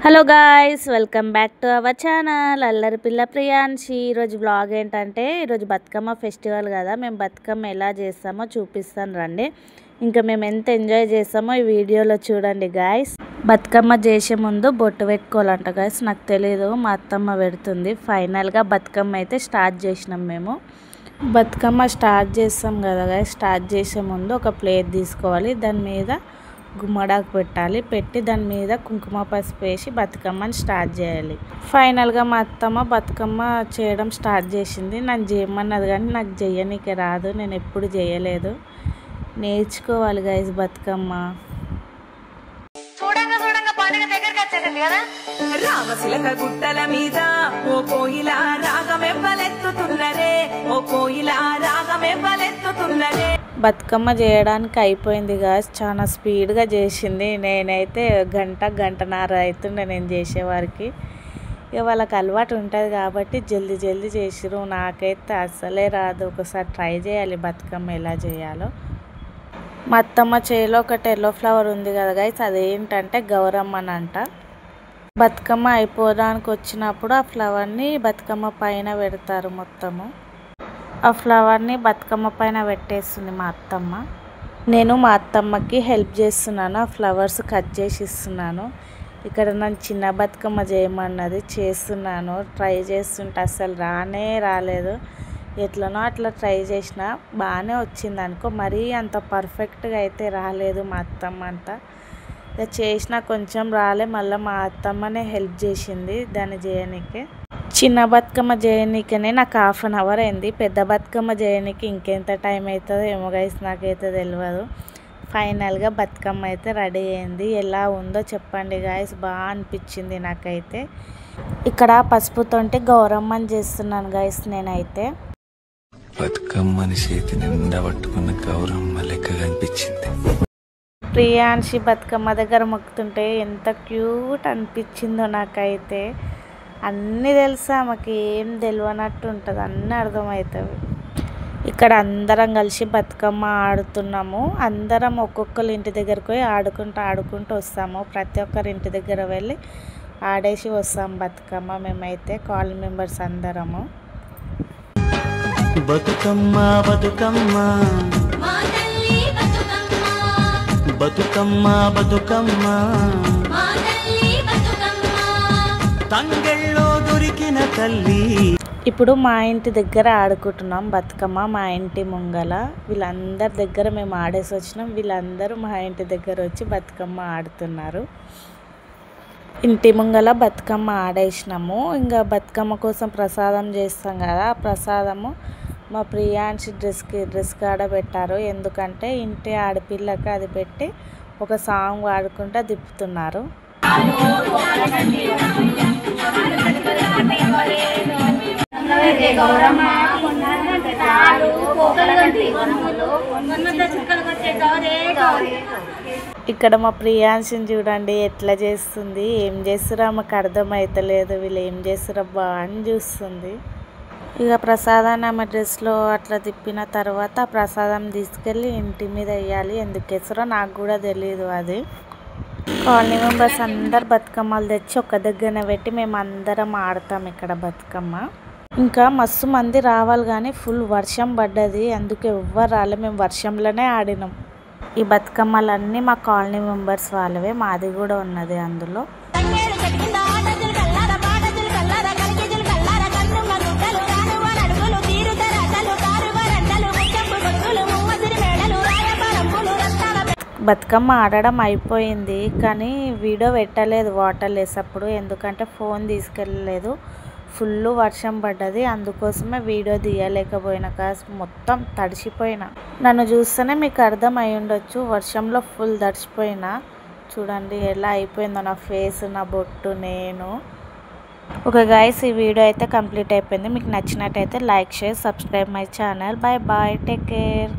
Hello guys, welcome back to our channel అల్లరి పిల్ల ప్రియాంశి. ఈరోజు బ్లాగ్ ఏంటంటే, ఈరోజు బతుకమ్మ ఫెస్టివల్ కదా, మేము బతుకమ్మ ఎలా చేస్తామో చూపిస్తాను రండి. ఇంకా మేము ఎంత ఎంజాయ్ చేస్తామో ఈ వీడియోలో చూడండి గాయ్స్. బతుకమ్మ చేసే ముందు బొట్టు పెట్టుకోవాలంట గాయ్స్, నాకు తెలీదు, మా అత్తమ్మ పెడుతుంది. ఫైనల్గా బతుకమ్మ అయితే స్టార్ట్ చేసినాం మేము. బతుకమ్మ స్టార్ట్ చేస్తాం కదా గాయ్స్, స్టార్ట్ చేసే ముందు ఒక ప్లేట్ తీసుకోవాలి, దాని మీద గుమ్మడాకు పెట్టాలి, పెట్టి దాని మీద కుంకుమ పసుపు వేసి బతుకమ్మని స్టార్ట్ చేయాలి. ఫైనల్గా మా అత్తమ్మ బతుకమ్మ చేయడం స్టార్ట్ చేసింది. నాకు చేయమన్నది కానీ నాకు చెయ్యనీకే రాదు, నేను ఎప్పుడు చేయలేదు, నేర్చుకోవాలి గైస్ బతుకమ్మ. రామశిలక గుట్టల మీద ఓ కోయిల రాగమెవ్వలెత్తుతున్నరే, ఓ కోయిల రాగమెవ్వలెత్తుతున్నరే. బతుకమ్మ చేయడానికి అయిపోయింది గాయస్, చాలా స్పీడ్గా చేసింది. నేనైతే గంటన్నర అవుతుండే నేను చేసేవారికి. ఇక వాళ్ళకి అలవాటు ఉంటుంది కాబట్టి జల్దీ చేసిరు. నాకైతే అస్సలే రాదు, ఒకసారి ట్రై చేయాలి బతుకమ్మ ఎలా చేయాలో. మా అత్తమ్మ చేలో ఒకటి ఎల్లో ఫ్లవర్ ఉంది కదా గైస్, అదేంటంటే గౌరమ్మని అంట. బతుకమ్మ అయిపోవడానికి వచ్చినప్పుడు ఆ ఫ్లవర్ని బతుకమ్మ పైన పెడతారు మొత్తము. ఆ ఫ్లవర్ని బతుకమ్మ పైన పెట్టేస్తుంది మా అత్తమ్మ. నేను మా అత్తమ్మకి హెల్ప్ చేస్తున్నాను, ఆ ఫ్లవర్స్ కట్ చేసి ఇస్తున్నాను. ఇక్కడ నన్ను చిన్న బతుకమ్మ చేయమన్నది, చేస్తున్నాను. ట్రై చేస్తుంటే అసలు రాలేదు, ఎట్లనో అట్లా ట్రై చేసిన, బాగానే వచ్చింది అనుకో. మరీ అంత పర్ఫెక్ట్గా అయితే రాలేదు మా అత్తమ్మ అంతా. ఇక చేసిన కొంచెం రాలే, మళ్ళీ మా అత్తమ్మనే హెల్ప్ చేసింది దాన్ని చేయనీకే. చిన్న బతుకమ్మ చేయనీకనే నాకు 1/2 అవర్ అయింది, పెద్ద బతుకమ్మ చేయనీకి ఇంకెంత టైం అవుతుందో ఏమో గైస్, నాకైతే తెలియదు. ఫైనల్గా బతుకమ్మ అయితే రెడీ అయింది. ఎలా ఉందో చెప్పండి గాయస్, బాగా అనిపించింది నాకైతే. ఇక్కడ పసుపుతోటి గౌరమ్మని చేస్తున్నాను గైస్ నేనైతే. బతుకమ్మని చేతి నిండా పట్టుకున్న గౌరమ్మ లెక్కగా అనిపించింది. ప్రియాంశి బతుకమ్మ దగ్గర మొక్కుతుంటే ఎంత క్యూట్ అనిపించిందో నాకైతే. అన్నీ తెలుసా, మాకు ఏం తెలియనట్టు ఉంటుంది, అన్నీ అర్థమవుతుంది. ఇక్కడ అందరం కలిసి బతుకమ్మ ఆడుతున్నాము. అందరం ఒక్కొక్కరు ఇంటి దగ్గరకు పోయి ఆడుకుంటూ వస్తాము. ప్రతి ఒక్కరి ఇంటి దగ్గర వెళ్ళి ఆడేసి వస్తాము బతుకమ్మ. మేమైతే కాలనీ మెంబర్స్ అందరము. బతుకమ్మ బతుకమ్మ బతుకమ్మ బతుకమ్మ తంగెళ్ళో దొరికిన తల్లి. ఇప్పుడు మా ఇంటి దగ్గర ఆడుకుంటున్నాం బతుకమ్మ, మా ఇంటి ముంగల. వీళ్ళందరి దగ్గర మేము ఆడేసి వచ్చినాం, వీళ్ళందరూ మా ఇంటి దగ్గర వచ్చి బతుకమ్మ ఆడుతున్నారు. ఇంటి ముంగల బతుకమ్మ ఆడేసినాము. ఇంకా బతుకమ్మ కోసం ప్రసాదం చేస్తాం కదా, ఆ ప్రసాదము మా ప్రియాంశి డ్రెస్ కాడ పెట్టారు. ఎందుకంటే ఇంటి ఆడపిల్లకి అది పెట్టి ఒక సాంగ్ పాడుకుంటూ తిప్పుతున్నారు. ఇక్కడ మా ప్రియాంశిని చూడండి ఎట్లా చేస్తుంది, ఏం చేస్తురా మాకు అర్థమవుతలేదు, వీళ్ళు ఏం చేస్తురబ్బా అని చూస్తుంది. ఇక ప్రసాదాన్ని ఆమె డ్రెస్లో అట్లా తిప్పిన తర్వాత ఆ ప్రసాదం తీసుకెళ్ళి ఇంటి మీద వేయాలి. ఎందుకు వేస్తారో నాకు కూడా తెలియదు. అది కాలనీ మెంబర్స్ అందరు బతుకమ్మలు తెచ్చి ఒక దగ్గరనే పెట్టి మేము అందరం ఆడతాం ఇక్కడ బతుకమ్మ. ఇంకా మస్తు మంది రావాలి కానీ ఫుల్ వర్షం పడ్డది, అందుకే ఎవ్వరు రాలే, మేము వర్షంలోనే ఆడినాం. ఈ బతుకమ్మలన్నీ మా కాలనీ మెంబర్స్ వాళ్ళవే, మాది కూడా ఉన్నది అందులో. బతుకమ్మ ఆడడం అయిపోయింది కానీ వీడియో పెట్టలేదు వాటర్ లేసప్పుడు, ఎందుకంటే ఫోన్ తీసుకెళ్ళలేదు, ఫుల్ వర్షం పడ్డది, అందుకోసమే వీడియో తీయలేకపోయినా. మొత్తం తడిసిపోయినా, నన్ను చూస్తేనే మీకు అర్థం అయి ఉండొచ్చు, వర్షంలో ఫుల్ తడిసిపోయినా. చూడండి ఎలా అయిపోయిందో నా ఫేస్, నా బొట్టు, నేను. ఓకే గైస్, ఈ వీడియో అయితే కంప్లీట్ అయిపోయింది. మీకు నచ్చినట్టయితే like, share, subscribe my channel. Bye bye, take care.